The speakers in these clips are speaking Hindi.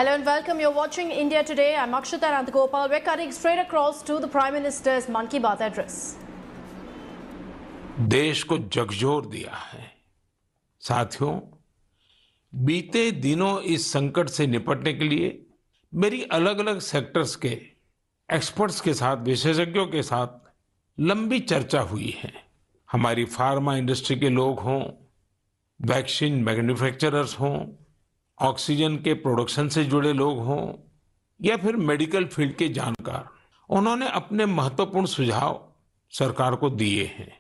Hello and welcome. You're watching India Today. I'm Akshita Nandagopal. We're cutting straight across to the Prime Minister's Mann Ki Baat address. देश को झकझोर दिया है। साथियों, बीते दिनों इस संकट से निपटने के लिए मेरी अलग-अलग सेक्टर्स के एक्सपर्ट्स के साथ, विशेषज्ञों के साथ लंबी चर्चा हुई है। हमारी फार्मा इंडस्ट्री के लोग हों, वैक्सीन मैन्युफैक्चरर्स हों, ऑक्सीजन के प्रोडक्शन से जुड़े लोग हों या फिर मेडिकल फील्ड के जानकार, उन्होंने अपने महत्वपूर्ण सुझाव सरकार को दिए हैं।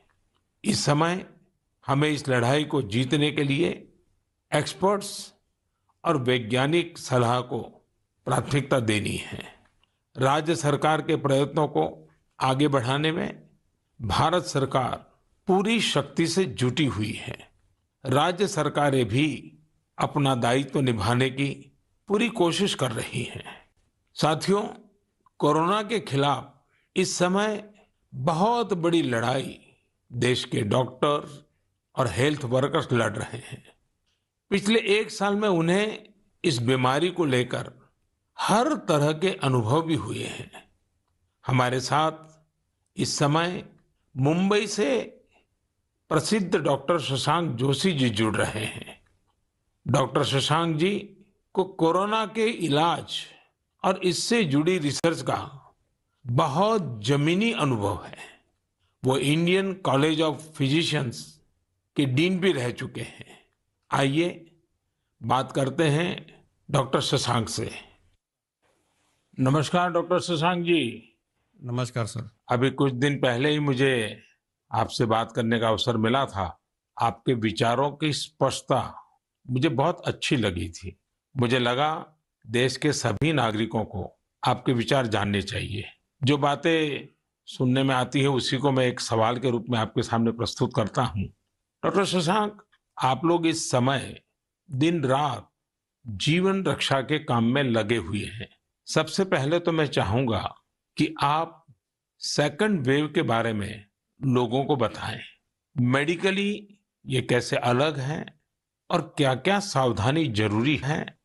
इस समय हमें इस लड़ाई को जीतने के लिए एक्सपर्ट्स और वैज्ञानिक सलाह को प्राथमिकता देनी है। राज्य सरकार के प्रयत्नों को आगे बढ़ाने में भारत सरकार पूरी शक्ति से जुटी हुई है। राज्य सरकारें भी अपना दायित्व निभाने की पूरी कोशिश कर रही हैं। साथियों, कोरोना के खिलाफ इस समय बहुत बड़ी लड़ाई देश के डॉक्टर्स और हेल्थ वर्कर्स लड़ रहे हैं। पिछले एक साल में उन्हें इस बीमारी को लेकर हर तरह के अनुभव भी हुए हैं। हमारे साथ इस समय मुंबई से प्रसिद्ध डॉक्टर शशांक जोशी जी जुड़ रहे हैं। डॉक्टर शशांक जी को कोरोना के इलाज और इससे जुड़ी रिसर्च का बहुत जमीनी अनुभव है। वो इंडियन कॉलेज ऑफ फिजिशियंस के डीन भी रह चुके हैं। आइए बात करते हैं डॉक्टर शशांक से। नमस्कार डॉक्टर शशांक जी। नमस्कार सर। अभी कुछ दिन पहले ही मुझे आपसे बात करने का अवसर मिला था। आपके विचारों की स्पष्टता मुझे बहुत अच्छी लगी थी। मुझे लगा देश के सभी नागरिकों को आपके विचार जानने चाहिए। जो बातें सुनने में आती है उसी को मैं एक सवाल के रूप में आपके सामने प्रस्तुत करता हूं। डॉक्टर शशांक, आप लोग इस समय दिन रात जीवन रक्षा के काम में लगे हुए हैं। सबसे पहले तो मैं चाहूंगा कि आप सेकंड वेव के बारे में लोगों को बताएं। मेडिकली ये कैसे अलग है और क्या-क्या सावधानी जरूरी है?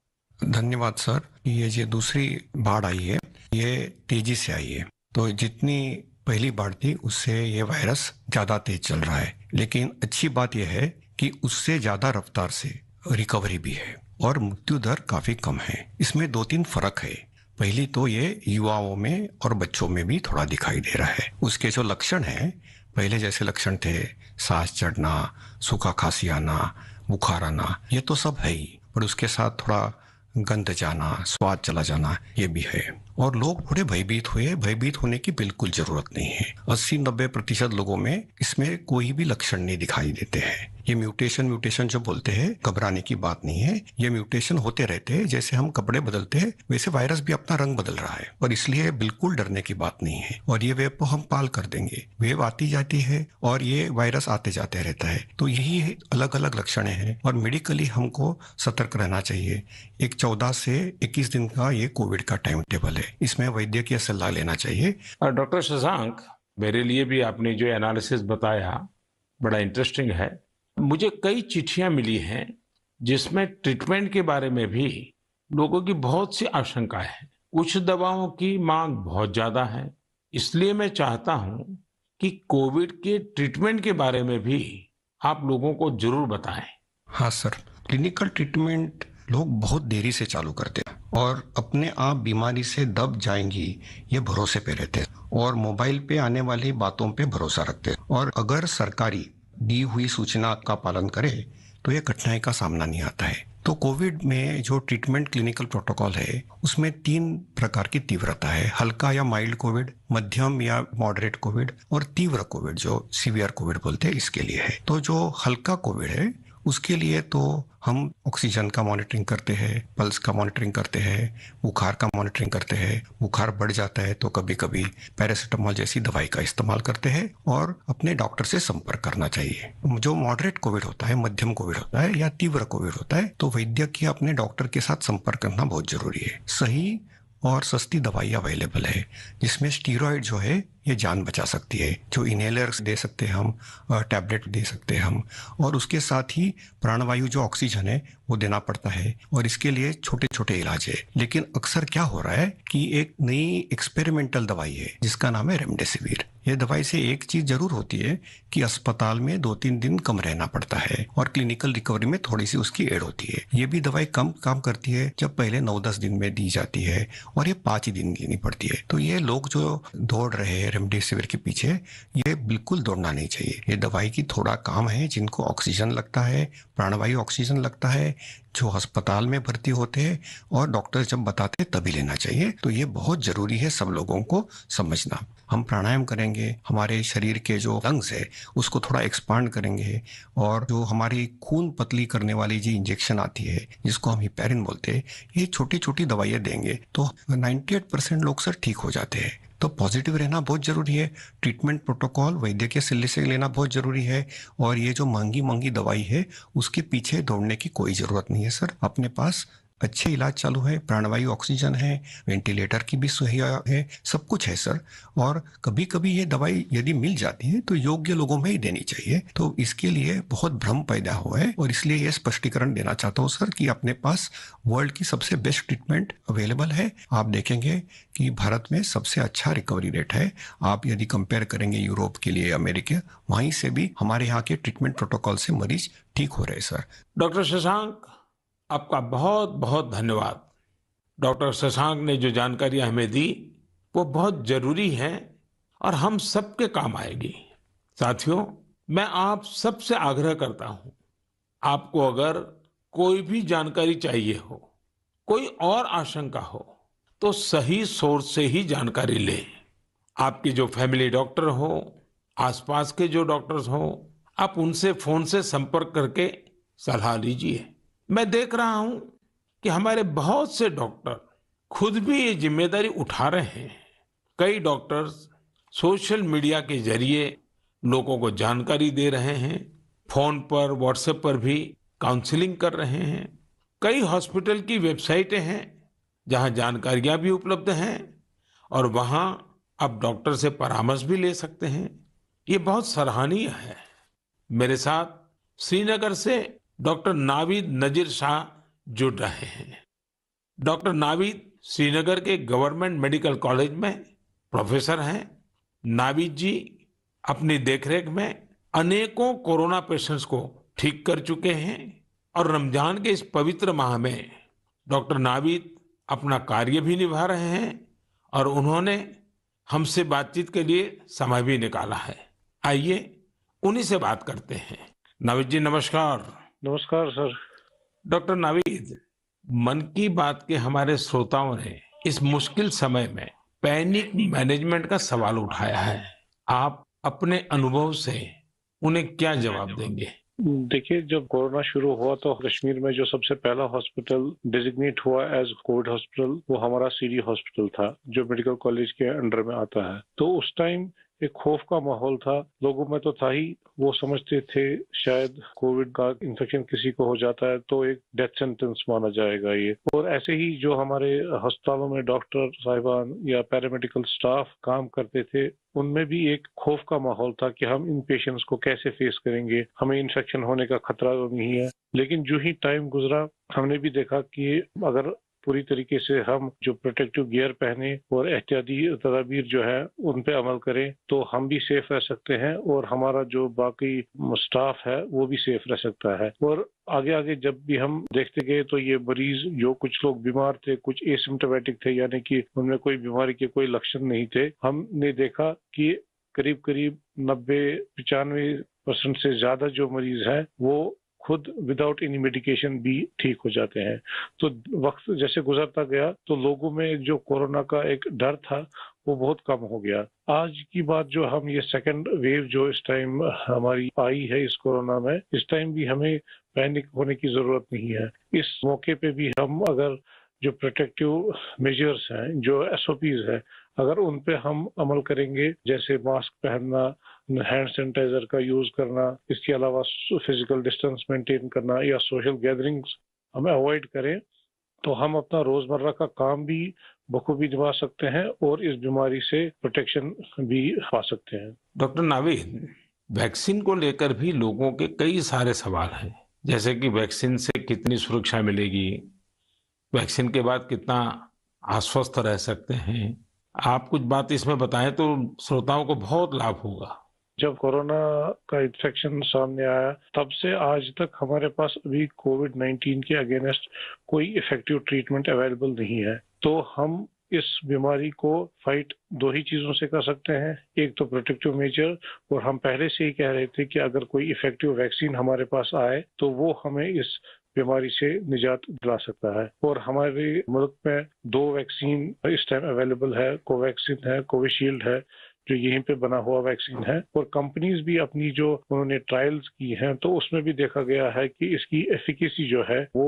धन्यवाद सर। ये दूसरी बाढ़ आई है, ये तेजी से आई है। तो जितनी पहली बाढ़ थी उससे ये वायरस ज्यादा तेज चल रहा है, लेकिन अच्छी बात यह है कि उससे ज्यादा रफ्तार से रिकवरी भी है और मृत्यु दर काफी कम है। इसमें 2-3 फर्क है। पहली तो ये युवाओं में और बच्चों में भी थोड़ा दिखाई दे रहा है। उसके जो लक्षण है, पहले जैसे लक्षण थे, सांस चढ़ना, सूखा खांसी आना, बुखार आना, ये तो सब है ही, पर उसके साथ थोड़ा गंध जाना, स्वाद चला जाना, ये भी है। और लोग थोड़े भयभीत हुए। भयभीत होने की बिल्कुल जरूरत नहीं है। 80-90% लोगों में इसमें कोई भी लक्षण नहीं दिखाई देते हैं। ये म्यूटेशन जो बोलते हैं, घबराने की बात नहीं है। ये म्यूटेशन होते रहते हैं। जैसे हम कपड़े बदलते हैं वैसे वायरस भी अपना रंग बदल रहा है, और इसलिए बिल्कुल डरने की बात नहीं है। और ये वेव को हम पाल कर देंगे। वेव आती जाती है और ये वायरस आते जाते रहता है। तो यही अलग अलग लक्षण हैं और मेडिकली हमको सतर्क रहना चाहिए। एक 14 से 21 दिन का ये कोविड का टाइम टेबल है, इसमें वैद्य की सलाह लेना चाहिए। डॉक्टर शशांक, मेरे लिए भी आपने जो एनालिसिस बताया बड़ा इंटरेस्टिंग है। मुझे कई चिट्ठियां मिली हैं जिसमें ट्रीटमेंट के बारे में भी लोगों की बहुत सी आशंकाएं हैं। कुछ दवाओं की मांग बहुत ज्यादा है, इसलिए मैं चाहता हूं कि कोविड के ट्रीटमेंट के बारे में भी आप लोगों को जरूर बताएं। हाँ सर, क्लिनिकल ट्रीटमेंट लोग बहुत देरी से चालू करते हैं और अपने आप बीमारी से दब जाएंगी ये भरोसे पे रहते हैं और मोबाइल पे आने वाली बातों पे भरोसा रखते हैं। और अगर सरकारी दी हुई सूचना का पालन करे तो ये कठिनाई का सामना नहीं आता है। तो कोविड में जो ट्रीटमेंट क्लिनिकल प्रोटोकॉल है उसमें 3 प्रकार की तीव्रता है। हल्का या माइल्ड कोविड, मध्यम या मॉडरेट कोविड और तीव्र कोविड जो सीवियर कोविड बोलते हैं, इसके लिए है। तो जो हल्का कोविड है उसके लिए तो हम ऑक्सीजन का मॉनिटरिंग करते हैं, पल्स का मॉनिटरिंग करते हैं, बुखार का मॉनिटरिंग करते हैं। बुखार बढ़ जाता है तो कभी कभी पैरासीटामोल जैसी दवाई का इस्तेमाल करते हैं और अपने डॉक्टर से संपर्क करना चाहिए। जो मॉडरेट कोविड होता है, मध्यम कोविड होता है या तीव्र कोविड होता है, तो वैद्य की अपने डॉक्टर के साथ संपर्क करना बहुत जरूरी है। सही और सस्ती दवाई अवेलेबल है जिसमें स्टीरॉइड जो है ये जान बचा सकती है। जो इनहेलर्स दे सकते हैं हम, टैबलेट दे सकते हैं हम, और उसके साथ ही प्राणवायु जो ऑक्सीजन है वो देना पड़ता है, और इसके लिए छोटे छोटे इलाज है। लेकिन अक्सर क्या हो रहा है कि एक नई एक्सपेरिमेंटल दवाई है जिसका नाम है रेमडेसिविर। ये दवाई से एक चीज जरूर होती है कि अस्पताल में 2-3 दिन कम रहना पड़ता है और क्लिनिकल रिकवरी में थोड़ी सी उसकी एड होती है। ये भी दवाई कम काम करती है जब पहले 9-10 दिन में दी जाती है, और ये 5 ही दिन लेनी पड़ती है। तो ये लोग जो दौड़ रहे हैं रेमडेसिविर के पीछे, ये बिल्कुल दौड़ना नहीं चाहिए। ये दवाई की थोड़ा काम है जिनको ऑक्सीजन लगता है, प्राणवायु ऑक्सीजन लगता है, जो अस्पताल में भर्ती होते हैं, और डॉक्टर जब बताते हैं तभी लेना चाहिए। तो ये बहुत जरूरी है सब लोगों को समझना। हम प्राणायाम करेंगे, हमारे शरीर के जो लंग्स है उसको थोड़ा एक्सपांड करेंगे, और जो हमारी खून पतली करने वाली जो इंजेक्शन आती है जिसको हम हिपैरिन बोलते हैं, ये छोटी छोटी दवाइयाँ देंगे तो 98% लोग सर ठीक हो जाते हैं। तो पॉजिटिव रहना बहुत जरूरी है। ट्रीटमेंट प्रोटोकॉल वैद्य के सलाह से लेना बहुत जरूरी है, और ये जो महंगी महंगी दवाई है उसके पीछे दौड़ने की कोई जरूरत नहीं है सर। अपने पास अच्छे इलाज चालू है, प्राणवायु ऑक्सीजन है, वेंटिलेटर की भी सुविधा है, सब कुछ है सर। और कभी कभी ये दवाई यदि मिल जाती है तो योग्य लोगों में ही देनी चाहिए। तो इसके लिए बहुत भ्रम पैदा हुआ है, और इसलिए ये स्पष्टीकरण देना चाहता हूँ सर कि अपने पास वर्ल्ड की सबसे बेस्ट ट्रीटमेंट अवेलेबल है। आप देखेंगे कि भारत में सबसे अच्छा रिकवरी रेट है। आप यदि कंपेयर करेंगे यूरोप के लिए, अमेरिका, वहीं से भी हमारे यहाँ के ट्रीटमेंट प्रोटोकॉल से मरीज ठीक हो रहे सर। डॉक्टर शशांक, आपका बहुत बहुत धन्यवाद। डॉक्टर शशांक ने जो जानकारियां हमें दी वो बहुत जरूरी है और हम सबके काम आएगी। साथियों, मैं आप सबसे आग्रह करता हूं, आपको अगर कोई भी जानकारी चाहिए हो, कोई और आशंका हो, तो सही सोर्स से ही जानकारी लें। आपके जो फैमिली डॉक्टर हो, आसपास के जो डॉक्टर्स हो, आप उनसे फोन से संपर्क करके सलाह लीजिए। मैं देख रहा हूं कि हमारे बहुत से डॉक्टर खुद भी ये जिम्मेदारी उठा रहे हैं। कई डॉक्टर्स सोशल मीडिया के जरिए लोगों को जानकारी दे रहे हैं, फोन पर, व्हाट्सएप पर भी काउंसलिंग कर रहे हैं। कई हॉस्पिटल की वेबसाइटें हैं जहां जानकारियां भी उपलब्ध हैं, और वहां आप डॉक्टर से परामर्श भी ले सकते हैं। ये बहुत सराहनीय है। मेरे साथ श्रीनगर से डॉक्टर नावीद नजीर शाह जुड़ रहे हैं। डॉक्टर नावीद श्रीनगर के गवर्नमेंट मेडिकल कॉलेज में प्रोफेसर हैं। नावीद जी अपनी देखरेख में अनेकों कोरोना पेशेंट्स को ठीक कर चुके हैं, और रमजान के इस पवित्र माह में डॉक्टर नावीद अपना कार्य भी निभा रहे हैं, और उन्होंने हमसे बातचीत के लिए समय भी निकाला है। आइए उन्हीं से बात करते हैं। नावीद जी, नमस्कार। नमस्कार सर। डॉक्टर नावीद, मन की बात के हमारे श्रोताओं ने इस मुश्किल समय में पैनिक मैनेजमेंट का सवाल उठाया है। आप अपने अनुभव से उन्हें क्या जवाब देंगे? देखिए, जब कोरोना शुरू हुआ तो कश्मीर में जो सबसे पहला हॉस्पिटल डिजिग्नेट हुआ एज कोविड हॉस्पिटल वो हमारा सीडी हॉस्पिटल था, जो मेडिकल कॉलेज के अंडर में आता है। तो उस टाइम एक खौफ का माहौल था, लोगों में तो था ही। वो समझते थे शायद कोविड का इन्फेक्शन किसी को हो जाता है तो एक डेथ सेंटेंस माना जाएगा ये। और ऐसे ही जो हमारे अस्पतालों में डॉक्टर साहिबान या पैरामेडिकल स्टाफ काम करते थे, उनमें भी एक खौफ का माहौल था कि हम इन पेशेंट्स को कैसे फेस करेंगे, हमें इन्फेक्शन होने का खतरा तो नहीं है। लेकिन जो ही टाइम गुजरा, हमने भी देखा कि अगर पूरी तरीके से हम जो प्रोटेक्टिव गियर पहने और एहतियाती तदाबीर जो है उन पे अमल करें तो हम भी सेफ रह सकते हैं, और हमारा जो बाकी स्टाफ है वो भी सेफ रह सकता है। और आगे आगे जब भी हम देखते गए तो ये मरीज, जो कुछ लोग बीमार थे, कुछ एसिम्प्टोमेटिक थे, यानी कि उनमें कोई बीमारी के कोई लक्षण नहीं थे, हमने देखा कि करीब करीब 90-95% से ज्यादा जो मरीज है वो खुद विदाउट एनी मेडिकेशन भी ठीक हो जाते हैं। तो वक्त जैसे गुजरता गया तो लोगों में जो कोरोना का एक डर था वो बहुत कम हो गया। आज की बात जो हम ये सेकंड वेव जो इस टाइम हमारी आई है इस कोरोना में, इस टाइम भी हमें पैनिक होने की जरूरत नहीं है। इस मौके पे भी हम अगर जो प्रोटेक्टिव मेजर्स हैं, जो SOPs है, अगर उन पे हम अमल करेंगे, जैसे मास्क पहनना, हैंड सैनिटाइजर का यूज करना, इसके अलावा फिजिकल डिस्टेंस मेंटेन करना या सोशल गैदरिंग्स हम अवॉइड करें, तो हम अपना रोजमर्रा का काम भी बखूबी निभा सकते हैं और इस बीमारी से प्रोटेक्शन भी पा सकते हैं। डॉक्टर नावीद, वैक्सीन को लेकर भी लोगों के कई सारे सवाल हैं, जैसे कि वैक्सीन से कितनी सुरक्षा मिलेगी, वैक्सीन के बाद कितना आश्वस्त रह सकते हैं। आप कुछ बात इसमें बताएं तो श्रोताओं को बहुत लाभ होगा। जब कोरोना का इन्फेक्शन सामने आया तब से आज तक हमारे पास अभी कोविड-19 के अगेंस्ट कोई इफेक्टिव ट्रीटमेंट अवेलेबल नहीं है। तो हम इस बीमारी को फाइट दो ही चीजों से कर सकते हैं, एक तो प्रोटेक्टिव मेजर, और हम पहले से ही कह रहे थे कि अगर कोई इफेक्टिव वैक्सीन हमारे पास आए तो वो हमें इस बीमारी से निजात दिला सकता है। और हमारे मुल्क में 2 वैक्सीन इस टाइम अवेलेबल है, कोवैक्सीन है, कोविशील्ड है, जो यहीं पे बना हुआ वैक्सीन है। और कंपनीज भी अपनी जो उन्होंने ट्रायल्स की हैं तो उसमें भी देखा गया है कि इसकी एफिकेसी जो है वो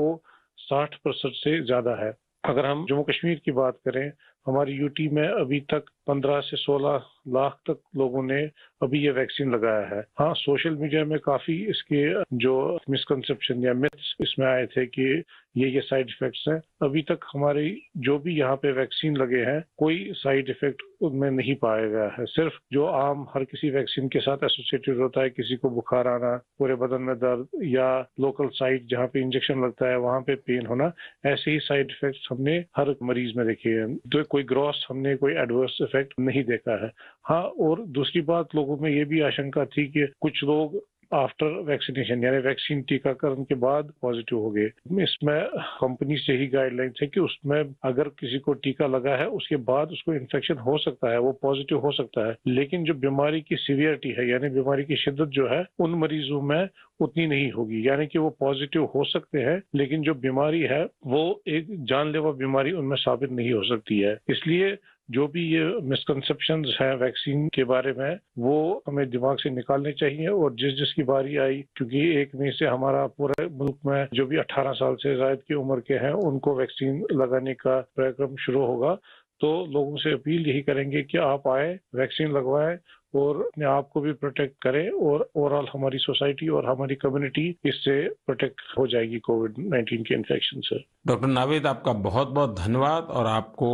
60% से ज्यादा है। अगर हम जम्मू कश्मीर की बात करें, हमारी यूटी में अभी तक 15 से 16 लाख तक लोगों ने अभी ये वैक्सीन लगाया है। हाँ, सोशल मीडिया में काफी इसके जो मिसकंसेप्शन या मिथ्स इसमें आए थे कि ये साइड इफेक्ट्स हैं। अभी तक हमारी जो भी यहाँ पे वैक्सीन लगे हैं कोई साइड इफेक्ट उनमें नहीं पाया गया है। सिर्फ जो आम हर किसी वैक्सीन के साथ एसोसिएटेड होता है, किसी को बुखार आना, पूरे बदन में दर्द, या लोकल साइट जहाँ पे इंजेक्शन लगता है वहां पे पेन होना, ऐसे ही साइड इफेक्ट्स हमने हर मरीज में देखे हैं। तो कोई ग्रॉस हमने कोई एडवर्स इफेक्ट नहीं देखा है। हाँ, और दूसरी बात, लोगों में ये भी आशंका थी कि कुछ लोग आफ्टर वैक्सीनेशन यानी वैक्सीन टीकाकरण के बाद पॉजिटिव हो गए। इसमें कंपनी से ही गाइडलाइन है कि उसमें अगर किसी को टीका लगा है उसके बाद उसको इन्फेक्शन हो सकता है, वो पॉजिटिव हो सकता है, लेकिन जो बीमारी की सीवियरिटी है यानी बीमारी की शिद्दत जो है उन मरीजों में उतनी नहीं होगी। यानी कि वो पॉजिटिव हो सकते हैं लेकिन जो बीमारी है वो एक जानलेवा बीमारी उनमें साबित नहीं हो सकती है। इसलिए जो भी ये मिसकंसेप्शंस हैं वैक्सीन के बारे में वो हमें दिमाग से निकालने चाहिए। और जिसकी बारी आई, क्योंकि 1 मई से हमारा पूरे मुल्क में जो भी 18 साल से ज्यादा की उम्र के हैं उनको वैक्सीन लगाने का कार्यक्रम शुरू होगा, तो लोगों से अपील यही करेंगे कि आप आए, वैक्सीन लगवाएं और अपने आप को भी प्रोटेक्ट करें, और ओवरऑल हमारी सोसाइटी और हमारी कम्युनिटी इससे प्रोटेक्ट हो जाएगी कोविड-19 के इन्फेक्शन से। डॉक्टर नावीद, आपका बहुत बहुत धन्यवाद और आपको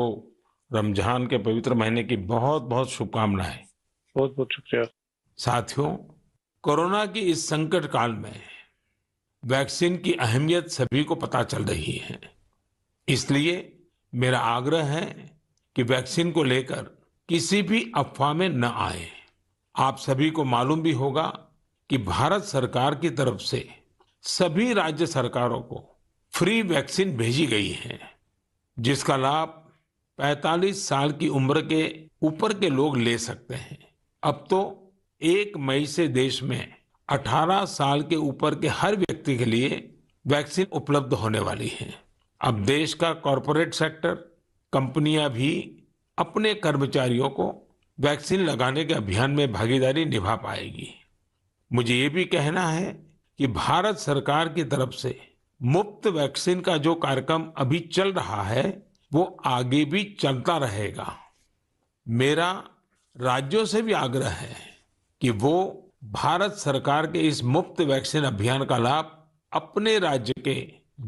रमजान के पवित्र महीने की बहुत बहुत शुभकामनाएं। बहुत बहुत शुक्रिया। साथियों, कोरोना की इस संकट काल में वैक्सीन की अहमियत सभी को पता चल रही है। इसलिए मेरा आग्रह है कि वैक्सीन को लेकर किसी भी अफवाह में न आए। आप सभी को मालूम भी होगा कि भारत सरकार की तरफ से सभी राज्य सरकारों को फ्री वैक्सीन भेजी गई है, जिसका लाभ 45 साल की उम्र के ऊपर के लोग ले सकते हैं। अब तो 1 मई से देश में 18 साल के ऊपर के हर व्यक्ति के लिए वैक्सीन उपलब्ध होने वाली है। अब देश का कॉरपोरेट सेक्टर, कंपनियां भी अपने कर्मचारियों को वैक्सीन लगाने के अभियान में भागीदारी निभा पाएगी। मुझे ये भी कहना है कि भारत सरकार की तरफ से मुफ्त वैक्सीन का जो कार्यक्रम अभी चल रहा है वो आगे भी चलता रहेगा। मेरा राज्यों से भी आग्रह है कि वो भारत सरकार के इस मुफ्त वैक्सीन अभियान का लाभ अपने राज्य के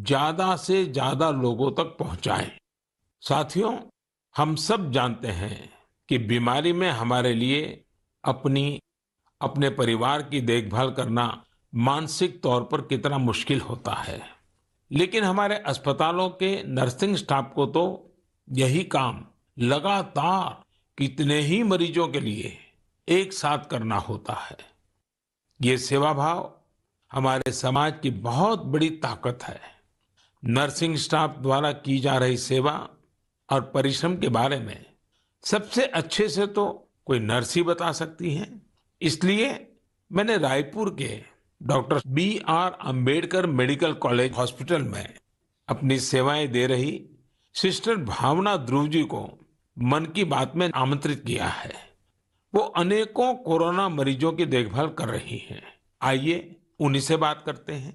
ज्यादा से ज्यादा लोगों तक पहुंचाएं। साथियों, हम सब जानते हैं कि बीमारी में हमारे लिए अपने परिवार की देखभाल करना मानसिक तौर पर कितना मुश्किल होता है, लेकिन हमारे अस्पतालों के नर्सिंग स्टाफ को तो यही काम लगातार कितने ही मरीजों के लिए एक साथ करना होता है। ये सेवा भाव हमारे समाज की बहुत बड़ी ताकत है। नर्सिंग स्टाफ द्वारा की जा रही सेवा और परिश्रम के बारे में सबसे अच्छे से तो कोई नर्स ही बता सकती है। इसलिए मैंने रायपुर के doctor BR Ambedkar medical college hospital में अपनी सेवाएं दे रही सिस्टर भावना ध्रुव जी को मन की बात में आमंत्रित किया है। वो अनेकों कोरोना मरीजों की देखभाल कर रही हैं। आइए उन्हीं से बात करते हैं।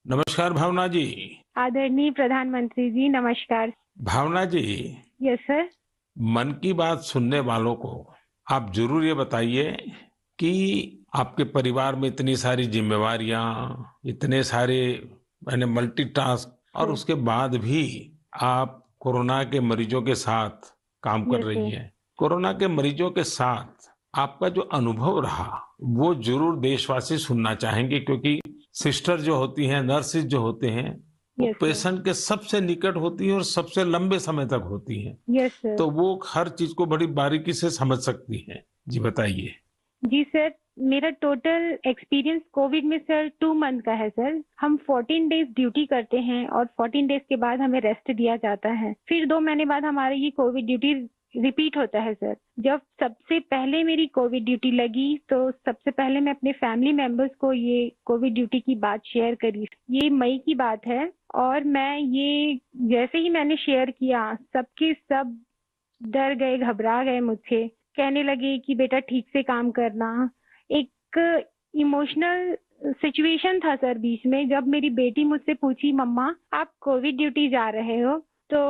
नमस्कार भावना जी। आदरणीय प्रधानमंत्री जी, नमस्कार। भावना जी, यस सर। मन की बात सुनने वालों को आप जरूर ये बताइए कि आपके परिवार में इतनी सारी जिम्मेवारियां, इतने सारे मल्टीटास्क, और उसके बाद भी आप कोरोना के मरीजों के साथ काम कर Yes, रही sir. हैं। कोरोना के मरीजों के साथ आपका जो अनुभव रहा वो जरूर देशवासी सुनना चाहेंगे, क्योंकि सिस्टर जो होती हैं, नर्सेज जो होते हैं, वो Yes, sir. पेशेंट के सबसे निकट होती हैं और सबसे लंबे समय तक होती हैं। Yes sir. तो वो हर चीज को बड़ी बारीकी से समझ सकती हैं। जी बताइए। जी सर, मेरा टोटल एक्सपीरियंस कोविड में सर 2 मंथ का है सर। हम 14 डेज ड्यूटी करते हैं और 14 डेज के बाद हमें रेस्ट दिया जाता है। फिर 2 महीने बाद हमारी ये कोविड ड्यूटी रिपीट होता है सर। जब सबसे पहले मेरी कोविड ड्यूटी लगी तो सबसे पहले मैं अपने फैमिली मेंबर्स को ये कोविड ड्यूटी की बात शेयर करी। ये मई की बात है और मैं ये जैसे ही मैंने शेयर किया, सबके सब डर गए, घबरा गए मुझसे। कहने लगे कि बेटा ठीक से काम करना। एक इमोशनल सिचुएशन था सर बीच में, जब मेरी बेटी मुझसे पूछी, मम्मा आप कोविड ड्यूटी जा रहे हो, तो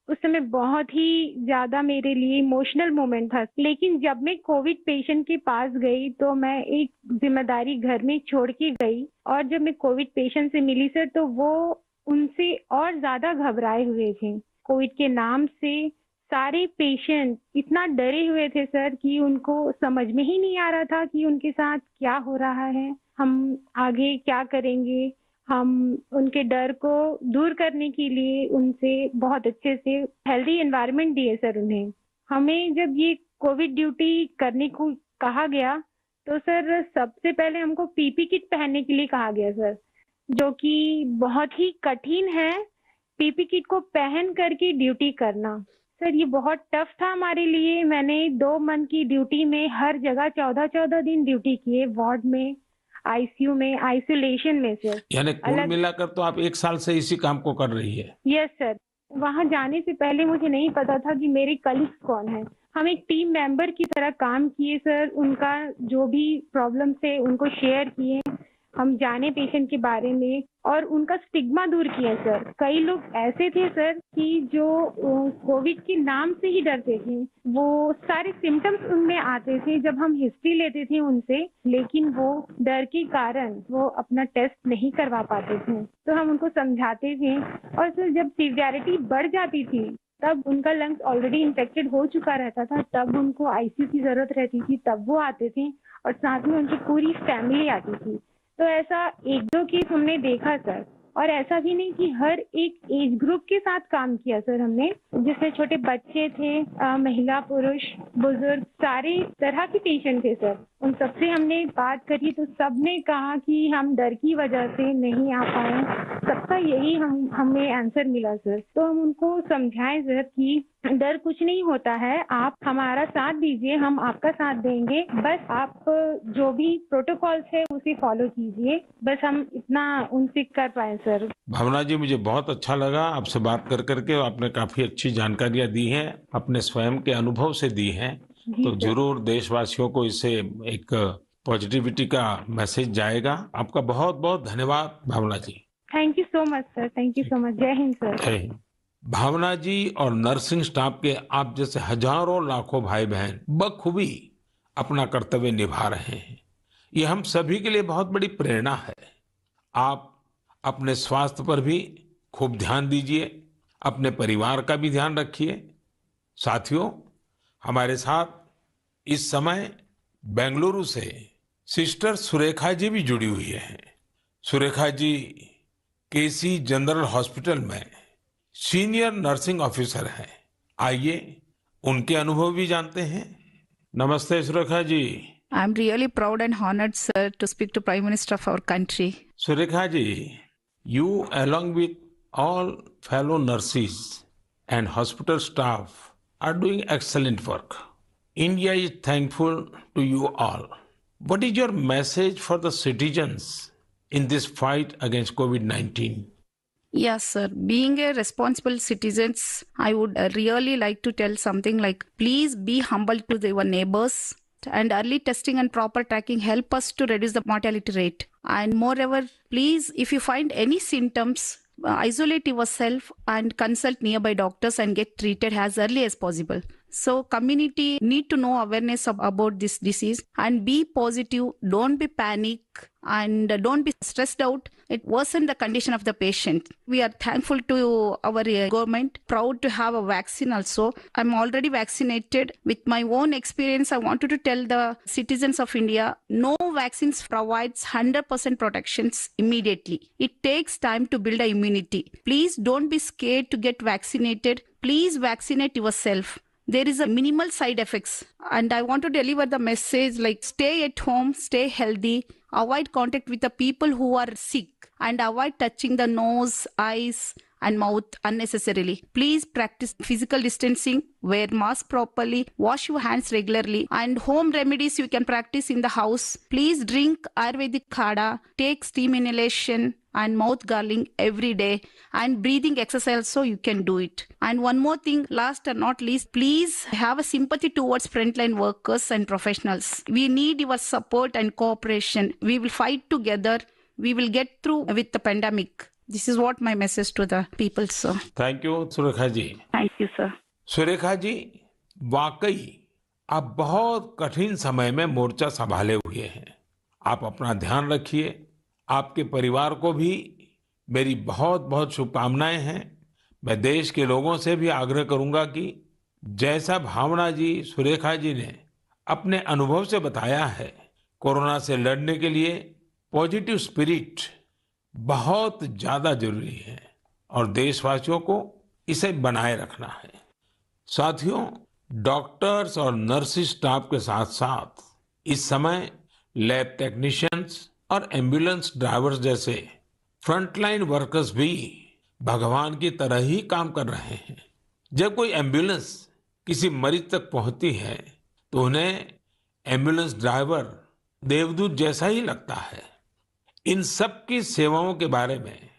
उस समय बहुत ही ज्यादा मेरे लिए इमोशनल मोमेंट था। लेकिन जब मैं कोविड पेशेंट के पास गई तो मैं एक जिम्मेदारी घर में छोड़ के गई और जब मैं कोविड पेशेंट से मिली सर, तो वो उनसे और ज्यादा घबराए हुए थे। कोविड के नाम से सारे पेशेंट इतना डरे हुए थे सर कि उनको समझ में ही नहीं आ रहा था कि उनके साथ क्या हो रहा है, हम आगे क्या करेंगे। हम उनके डर को दूर करने के लिए उनसे बहुत अच्छे से हेल्दी एनवायरनमेंट दिए सर उन्हें। हमें जब ये कोविड ड्यूटी करने को कहा गया तो सर सबसे पहले हमको पीपी किट पहनने के लिए कहा गया सर, जो कि बहुत ही कठिन है पीपी किट को पहन करके ड्यूटी करना। सर ये बहुत टफ था हमारे लिए। मैंने 2 मंथ की ड्यूटी में हर जगह 14-14 दिन ड्यूटी किए, वार्ड में, आईसीयू में, आइसोलेशन में सर। यानी कुल मिलाकर तो आप 1 साल से इसी काम को कर रही है। Yes sir. वहाँ जाने से पहले मुझे नहीं पता था कि मेरे कलीग्स कौन हैं। हम एक टीम मेंबर की तरह काम किए सर। उनका जो भी प्रॉब्लम थे उनको शेयर किए, हम जाने पेशेंट के बारे में और उनका स्टिग्मा दूर किया सर। कई लोग ऐसे थे सर कि जो कोविड के नाम से ही डरते थे। वो सारे सिम्टम्स उनमें आते थे जब हम हिस्ट्री लेते थे उनसे, लेकिन वो डर के कारण वो अपना टेस्ट नहीं करवा पाते थे। तो हम उनको समझाते थे और सर जब सीवियरिटी बढ़ जाती थी तब उनका लंग्स ऑलरेडी इन्फेक्टेड हो चुका रहता था, तब उनको आईसीयू की जरूरत रहती थी, तब वो आते थे और साथ में उनकी पूरी फैमिली आती थी। तो ऐसा 1-2 केस हमने देखा सर। और ऐसा भी नहीं कि हर एक एज ग्रुप के साथ काम किया सर हमने, जिसमें छोटे बच्चे थे, महिला, पुरुष, बुजुर्ग, सारे तरह के पेशेंट थे सर। उन सबसे हमने बात करी तो सबने कहा कि हम डर की वजह से नहीं आ पाए। सबका यही हमें आंसर मिला सर। तो हम उनको समझाएं सर कि डर कुछ नहीं होता है, आप हमारा साथ दीजिए, हम आपका साथ देंगे। बस आप जो भी प्रोटोकॉल्स है उसे फॉलो कीजिए। बस हम इतना उनसे कर पाए सर। भावना जी, मुझे बहुत अच्छा लगा आपसे बात कर करके। आपने काफी अच्छी जानकारियां दी हैं, अपने स्वयं के अनुभव से दी हैं। तो जरूर देशवासियों को इससे एक पॉजिटिविटी का मैसेज जाएगा। आपका बहुत बहुत धन्यवाद Bhavna ji. Thank you so much sir. Thank you so much. Jai Hind sir. जय हिंद। भावना जी और नर्सिंग स्टाफ के आप जैसे हजारों लाखों भाई बहन बखूबी अपना कर्तव्य निभा रहे हैं। ये हम सभी के लिए बहुत बड़ी प्रेरणा है। आप अपने स्वास्थ्य पर भी खूब ध्यान दीजिए, अपने परिवार का भी ध्यान रखिए। साथियों, हमारे साथ इस समय बेंगलुरु से सिस्टर सुरेखा जी भी जुड़ी हुई है। सुरेखा जी केसी जनरल हॉस्पिटल में सीनियर नर्सिंग ऑफिसर हैं। आइए उनके अनुभव भी जानते हैं। नमस्ते Surekha ji. I'm really proud and honored, sir, to speak to Prime Minister of our country. Surekha ji, you along with all fellow nurses and hospital staff are doing excellent work. India is thankful to you all. What is your message for the citizens in this fight against COVID-19? Yes, sir. Being a responsible citizens, I would really like to tell something like, please be humble to your neighbors. And early testing and proper tracking help us to reduce the mortality rate. And moreover, please, if you find any symptoms, isolate yourself and consult nearby doctors and get treated as early as possible. So community need to know awareness about this disease and be positive. Don't be panic and don't be stressed out. It worsen the condition of the patient. We are thankful to our government, proud to have a vaccine also. I'm already vaccinated. With my own experience, I wanted to tell the citizens of India, no vaccines provides 100% protections immediately. It takes time to build a immunity. Please don't be scared to get vaccinated. Please vaccinate yourself. There is a minimal side effects, and I want to deliver the message like stay at home, stay healthy, avoid contact with the people who are sick, and avoid touching the nose, eyes and mouth unnecessarily. Please practice physical distancing, wear mask properly, wash your hands regularly, and home remedies you can practice in the house. Please drink Ayurvedic kada, take steam inhalation and mouth gargling every day, and breathing exercise so you can do it. And one more thing, last and not least, please have a sympathy towards frontline workers and professionals. We need your support and cooperation. We will fight together. We will get through with the pandemic. This is what my message to the people, sir. Thank you Surekha ji. Thank you, sir. Surekha ji, वाकई आप बहुत कठिन समय में मोर्चा संभाले हुए हैं। आप अपना ध्यान रखिए। आपके परिवार को भी मेरी बहुत बहुत शुभकामनाएं हैं। मैं देश के लोगों से भी आग्रह करूंगा कि जैसा भावना जी, सुरेखा जी ने अपने अनुभव से बताया है, कोरोना से लड़ने के लिए पॉजिटिव स्पिरिट बहुत ज्यादा जरूरी है और देशवासियों को इसे बनाए रखना है। साथियों, डॉक्टर्स और नर्सिंग स्टाफ के साथ साथ इस समय लैब टेक्नीशियंस और एम्बुलेंस ड्राइवर्स जैसे फ्रंटलाइन वर्कर्स भी भगवान की तरह ही काम कर रहे हैं। जब कोई एम्बुलेंस किसी मरीज तक पहुंचती है तो उन्हें एम्बुलेंस ड्राइवर देवदूत जैसा ही लगता है। इन सब की सेवाओं के बारे में,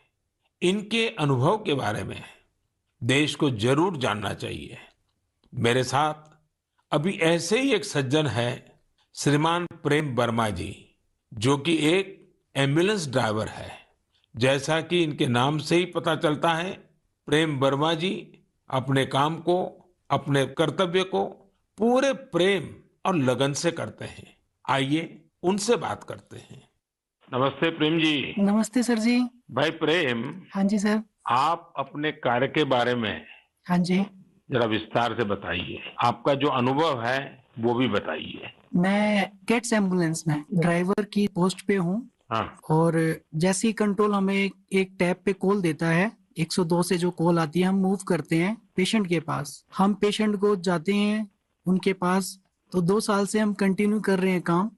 इनके अनुभव के बारे में देश को जरूर जानना चाहिए। मेरे साथ अभी ऐसे ही एक सज्जन है, श्रीमान प्रेम वर्मा जी, जो कि एक एम्बुलेंस ड्राइवर है। जैसा कि इनके नाम से ही पता चलता है, प्रेम वर्मा जी अपने काम को, अपने कर्तव्य को पूरे प्रेम और लगन से करते हैं। आइए उनसे बात करते हैं। नमस्ते प्रेम जी। नमस्ते सर जी। भाई प्रेम, हाँ जी सर। आप अपने कार्य के बारे में हाँ जी जरा विस्तार से बताइए। आपका जो अनुभव है वो भी बताइए। मैं कैट्स एम्बुलेंस में ड्राइवर की पोस्ट पे हूँ। हाँ। और जैसे ही कंट्रोल हमें एक टैब पे कॉल देता है, 102 से जो कॉल आती है, हम मूव करते हैं पेशेंट के पास। हम पेशेंट को जाते हैं उनके पास। तो 2 साल से हम कंटिन्यू कर रहे हैं काम।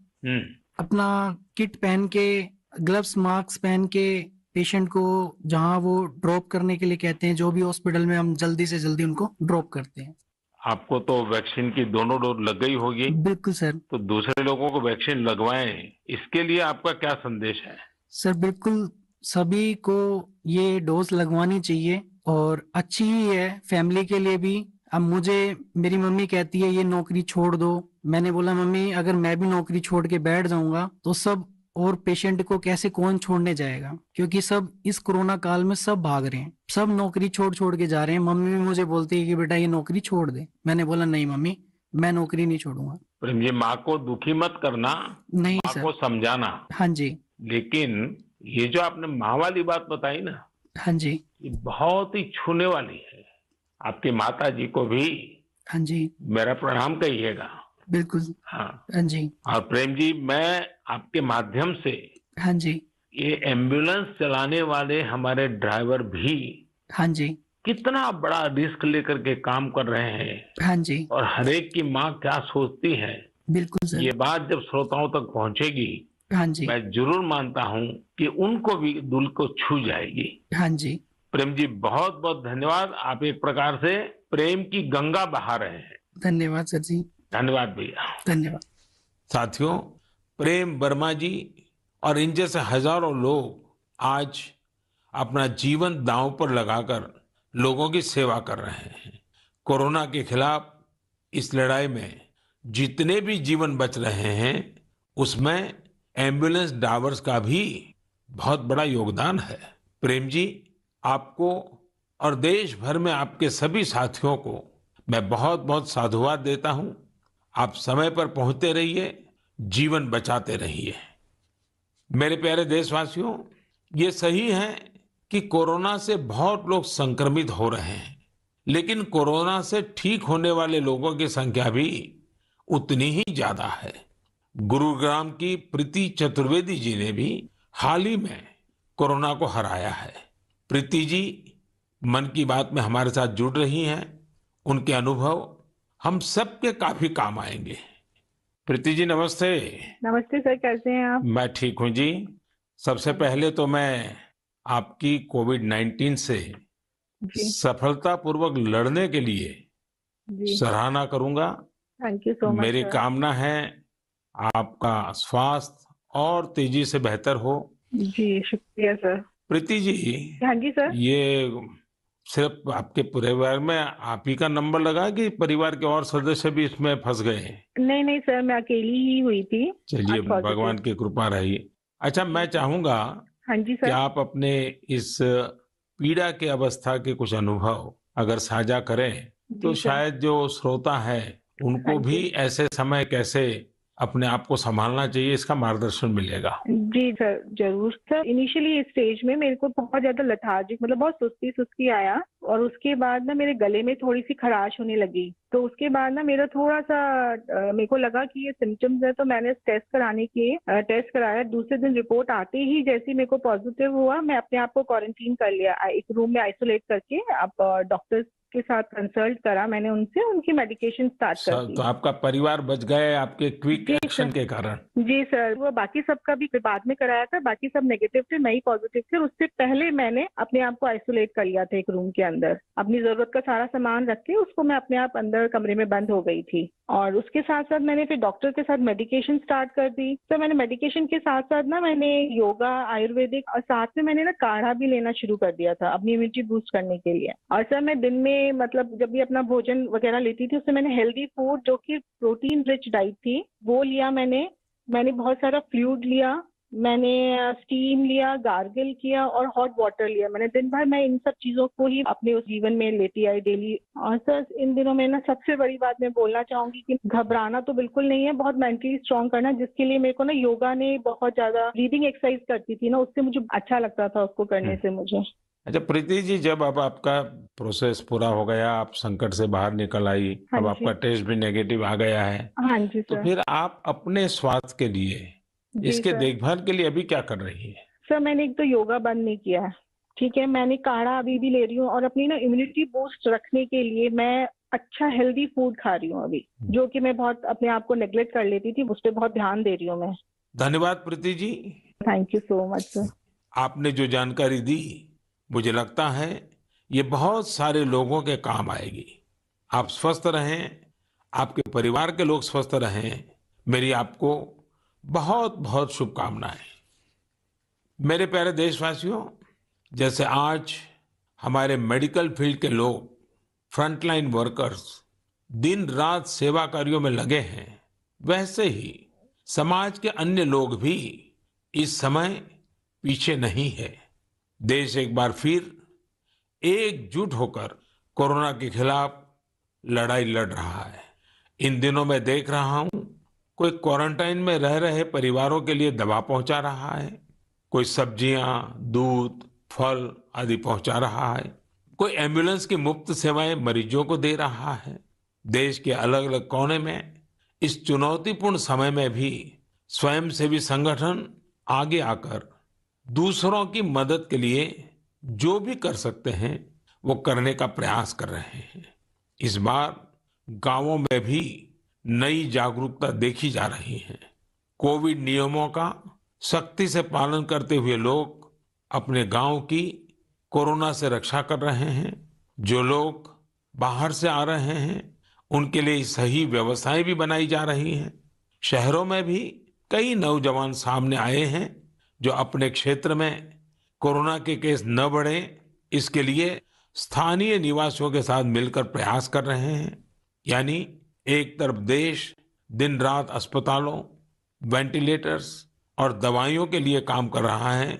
अपना किट पहन के, ग्लव्स, मास्क पहन के पेशेंट को जहाँ वो ड्रॉप करने के लिए कहते हैं, जो भी हॉस्पिटल में, हम जल्दी से जल्दी उनको ड्रॉप करते हैं। आपको तो वैक्सीन की दोनों डोज लग गई होगी। बिल्कुल सर। तो दूसरे लोगों को वैक्सीन लगवाएं, इसके लिए आपका क्या संदेश है? सर बिल्कुल सभी को ये डोज लगवानी चाहिए और अच्छी ही है फैमिली के लिए भी। अब मुझे मेरी मम्मी कहती है ये नौकरी छोड़ दो। मैंने बोला मम्मी अगर मैं भी नौकरी छोड़ के बैठ जाऊंगा तो सब और पेशेंट को कैसे कौन छोड़ने जाएगा, क्योंकि सब इस कोरोना काल में सब भाग रहे हैं, सब नौकरी छोड़ छोड़ के जा रहे हैं। मम्मी भी मुझे बोलती है कि बेटा ये नौकरी छोड़ दे। मैंने बोला नहीं मम्मी, मैं नौकरी नहीं छोड़ूंगा। प्रेम जी, माँ को दुखी मत करना, नहीं माँ सर। को समझाना। हाँ जी। लेकिन ये जो आपने माँ वाली बात बताई ना, हाँ जी। ये बहुत ही छूने वाली है। आपकी माता जी को भी हाँ जी मेरा प्रणाम कहिएगा। बिल्कुल। हाँ। हाँ जी। और प्रेम जी, मैं आपके माध्यम से हाँ जी। ये एम्बुलेंस चलाने वाले हमारे ड्राइवर भी हाँ जी। कितना बड़ा रिस्क लेकर के काम कर रहे हैं। हाँ जी। और हर एक की माँ क्या सोचती है, बिल्कुल सर। ये बात जब श्रोताओं तक पहुंचेगी, हाँ जी। मैं जरूर मानता हूँ कि उनको भी दिल को छू जाएगी। हाँ जी। प्रेम जी, बहुत बहुत धन्यवाद। आप एक प्रकार से प्रेम की गंगा बहा रहे हैं। धन्यवाद सर जी। धन्यवाद भैया। धन्यवाद। साथियों, प्रेम वर्मा जी और इन जैसे हजारों लोग आज अपना जीवन दांव पर लगाकर लोगों की सेवा कर रहे हैं। कोरोना के खिलाफ इस लड़ाई में जितने भी जीवन बच रहे हैं, उसमें एम्बुलेंस ड्राइवर्स का भी बहुत बड़ा योगदान है। प्रेम जी, आपको और देश भर में आपके सभी साथियों को मैं बहुत बहुत साधुवाद देता हूं। आप समय पर पहुंचते रहिए, जीवन बचाते रहिए। मेरे प्यारे देशवासियों, ये सही है कि कोरोना से बहुत लोग संक्रमित हो रहे हैं, लेकिन कोरोना से ठीक होने वाले लोगों की संख्या भी उतनी ही ज्यादा है। गुरुग्राम की प्रीति चतुर्वेदी जी ने भी हाल ही में कोरोना को हराया है। प्रीति जी मन की बात में हमारे साथ जुड़ रही हैं। उनके अनुभव हम सबके काफी काम आएंगे। प्रीति जी नमस्ते। नमस्ते सर, कैसे हैं आप? मैं ठीक हूं जी। सबसे पहले तो मैं आपकी कोविड-19 से जी सफलतापूर्वक लड़ने के लिए जी, सराहना करूंगा। थैंक यू सो मच मेरी सर। कामना है आपका स्वास्थ्य और तेजी से बेहतर हो। जी शुक्रिया सर। प्रीति जी, हाँ जी सर। ये सिर्फ आपके परिवार में आप ही का नंबर लगा कि परिवार के और सदस्य भी इसमें फंस गए हैं? नहीं नहीं सर, मैं अकेली ही हुई थी। चलिए, आज पॉजिटिव। भगवान की कृपा रही। अच्छा, मैं चाहूंगा हाँ जी कि सर। आप अपने इस पीड़ा के अवस्था के कुछ अनुभव अगर साझा करें, तो जी सर। शायद जो श्रोता है उनको हाँ भी जी। ऐसे समय कैसे अपने आप को संभालना चाहिए, इसका मार्गदर्शन मिलेगा। जी सर, जरूर सर। इनिशियली इस स्टेज में मेरे को बहुत ज्यादा लेथार्जिक, मतलब बहुत सुस्ती सुस्ती आया, और उसके बाद ना मेरे गले में थोड़ी सी खराश होने लगी। तो उसके बाद ना मेरा थोड़ा सा मेरे को लगा कि ये सिम्टम्स है, तो मैंने टेस्ट कराने के टेस्ट कराया। दूसरे दिन रिपोर्ट आते ही जैसे ही मेरे को पॉजिटिव हुआ, मैं अपने आप को क्वारंटीन कर लिया, एक रूम में आइसोलेट करके। अब डॉक्टर्स के साथ कंसल्ट करा मैंने उनसे, उनकी मेडिकेशन स्टार्ट कर दी। तो आपका परिवार बच गए आपके क्विक जी एक्शन सर। के कारण। जी सर, वो बाकी सबका भी बाद में कराया था, बाकी सब नेगेटिव थे, मैं ही पॉजिटिव थी। और उससे पहले मैंने अपने आप को आइसोलेट कर लिया था एक रूम के अंदर। अपनी जरूरत का सारा सामान रख के उसको मैं अपने आप अंदर कमरे में बंद हो गई थी। और उसके साथ साथ मैंने फिर डॉक्टर के साथ मेडिकेशन स्टार्ट कर दी। तो मैंने मेडिकेशन के साथ साथ ना मैंने योगा, आयुर्वेदिक, और साथ में मैंने ना काढ़ा भी लेना शुरू कर दिया था अपनी इम्यूनिटी बूस्ट करने के लिए। और सर मैं दिन में, मतलब जब भी अपना भोजन वगैरह लेती थी, उससे मैंने हेल्दी फूड जो कि प्रोटीन रिच डाइट थी वो लिया। मैंने बहुत सारा फ्लूइड लिया, मैंने स्टीम लिया, गार्गल किया और हॉट वाटर लिया। मैंने दिन भर मैं इन सब चीजों को ही अपने उस जीवन में लेती आई डेली। और सर इन दिनों में ना सबसे बड़ी बात मैं बोलना चाहूंगी कि घबराना तो बिल्कुल नहीं है, बहुत मेंटली स्ट्रांग करना, जिसके लिए मेरे को ना योगा ने बहुत ज्यादा, ब्रीदिंग एक्सरसाइज करती थी ना, उससे मुझे अच्छा लगता था उसको करने से मुझे। अच्छा प्रीति जी, जब अब आपका प्रोसेस पूरा हो गया, आप संकट से बाहर निकल आई, हाँ अब जी। आपका टेस्ट भी नेगेटिव आ गया है, हाँ जी तो सर। फिर आप अपने स्वास्थ्य के लिए, जी इसके सर। देखभाल के लिए अभी क्या कर रही है? सर मैंने एक तो योगा बंद नहीं किया है, ठीक है। मैंने काढ़ा अभी भी ले रही हूँ, और अपनी ना इम्यूनिटी बूस्ट रखने के लिए मैं अच्छा हेल्दी फूड खा रही हूँ अभी, जो कि मैं बहुत अपने आप को नेग्लेक्ट कर लेती थी, उस पर बहुत ध्यान दे रही हूँ मैं। धन्यवाद Preeti ji. Thank you so much sir. आपने जो जानकारी दी, मुझे लगता है ये बहुत सारे लोगों के काम आएगी। आप स्वस्थ रहें, आपके परिवार के लोग स्वस्थ रहें, मेरी आपको बहुत बहुत शुभकामनाएं। मेरे प्यारे देशवासियों, जैसे आज हमारे मेडिकल फील्ड के लोग, फ्रंटलाइन वर्कर्स दिन रात सेवा कार्यों में लगे हैं, वैसे ही समाज के अन्य लोग भी इस समय पीछे नहीं है। देश एक बार फिर एकजुट होकर कोरोना के खिलाफ लड़ाई लड़ रहा है। इन दिनों मैं देख रहा हूं, कोई क्वारंटाइन में रह रहे परिवारों के लिए दवा पहुंचा रहा है, कोई सब्जियां, दूध, फल आदि पहुंचा रहा है, कोई एम्बुलेंस की मुफ्त सेवाएं मरीजों को दे रहा है। देश के अलग अलग कोने में इस चुनौतीपूर्ण समय में भी स्वयंसेवी संगठन आगे आकर दूसरों की मदद के लिए जो भी कर सकते हैं वो करने का प्रयास कर रहे हैं। इस बार गांवों में भी नई जागरूकता देखी जा रही है। कोविड नियमों का सख्ती से पालन करते हुए लोग अपने गांव की कोरोना से रक्षा कर रहे हैं। जो लोग बाहर से आ रहे हैं उनके लिए सही व्यवस्थाएं भी बनाई जा रही हैं। शहरों में भी कई नौजवान सामने आए हैं जो अपने क्षेत्र में कोरोना के केस न बढ़े, इसके लिए स्थानीय निवासियों के साथ मिलकर प्रयास कर रहे हैं। यानी एक तरफ देश दिन रात अस्पतालों, वेंटिलेटर्स और दवाइयों के लिए काम कर रहा है,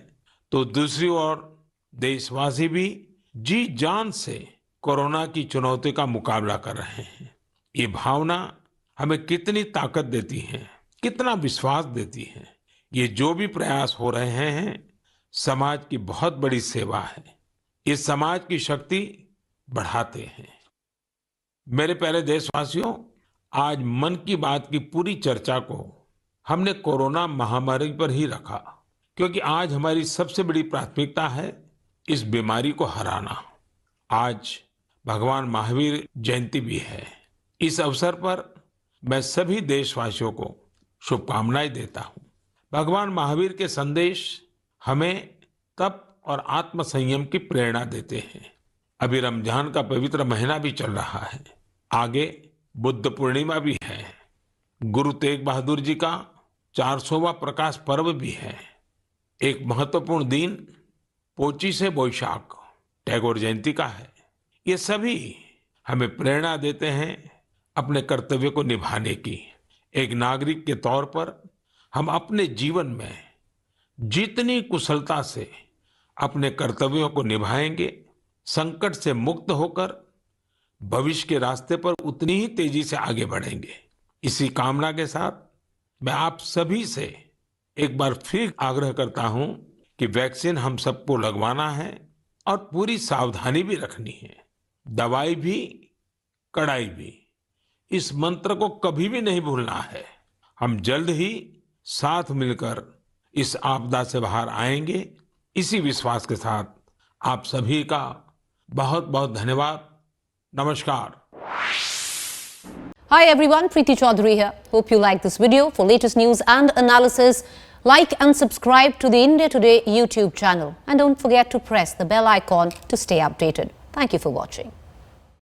तो दूसरी ओर देशवासी भी जी जान से कोरोना की चुनौती का मुकाबला कर रहे हैं। ये भावना हमें कितनी ताकत देती है, कितना विश्वास देती है। ये जो भी प्रयास हो रहे हैं, समाज की बहुत बड़ी सेवा है। ये समाज की शक्ति बढ़ाते हैं। मेरे प्यारे देशवासियों, आज मन की बात की पूरी चर्चा को हमने कोरोना महामारी पर ही रखा, क्योंकि आज हमारी सबसे बड़ी प्राथमिकता है इस बीमारी को हराना। आज भगवान महावीर जयंती भी है। इस अवसर पर मैं सभी देशवासियों को शुभकामनाएं देता हूं। भगवान महावीर के संदेश हमें तप और आत्म संयम की प्रेरणा देते हैं। अभी रमजान का पवित्र महीना भी चल रहा है, आगे बुद्ध पूर्णिमा भी है, गुरु तेग बहादुर जी का 400वां प्रकाश पर्व भी है। एक महत्वपूर्ण दिन पोचिशे बोईशाख टैगोर जयंती का है। ये सभी हमें प्रेरणा देते हैं अपने कर्तव्य को निभाने की। एक नागरिक के तौर पर हम अपने जीवन में जितनी कुशलता से अपने कर्तव्यों को निभाएंगे, संकट से मुक्त होकर भविष्य के रास्ते पर उतनी ही तेजी से आगे बढ़ेंगे। इसी कामना के साथ मैं आप सभी से एक बार फिर आग्रह करता हूं कि वैक्सीन हम सबको लगवाना है और पूरी सावधानी भी रखनी है। दवाई भी, कड़ाई भी, इस मंत्र को कभी भी नहीं भूलना है। हम जल्द ही साथ मिलकर इस आपदा से बाहर आएंगे। इसी विश्वास के साथ आप सभी का बहुत बहुत धन्यवाद। नमस्कार। Hi everyone, Preeti Chaudhary here. Hope you like this video. For latest news and analysis, like and subscribe to the India Today YouTube channel. And don't forget to press the bell icon to stay updated. Thank you for watching.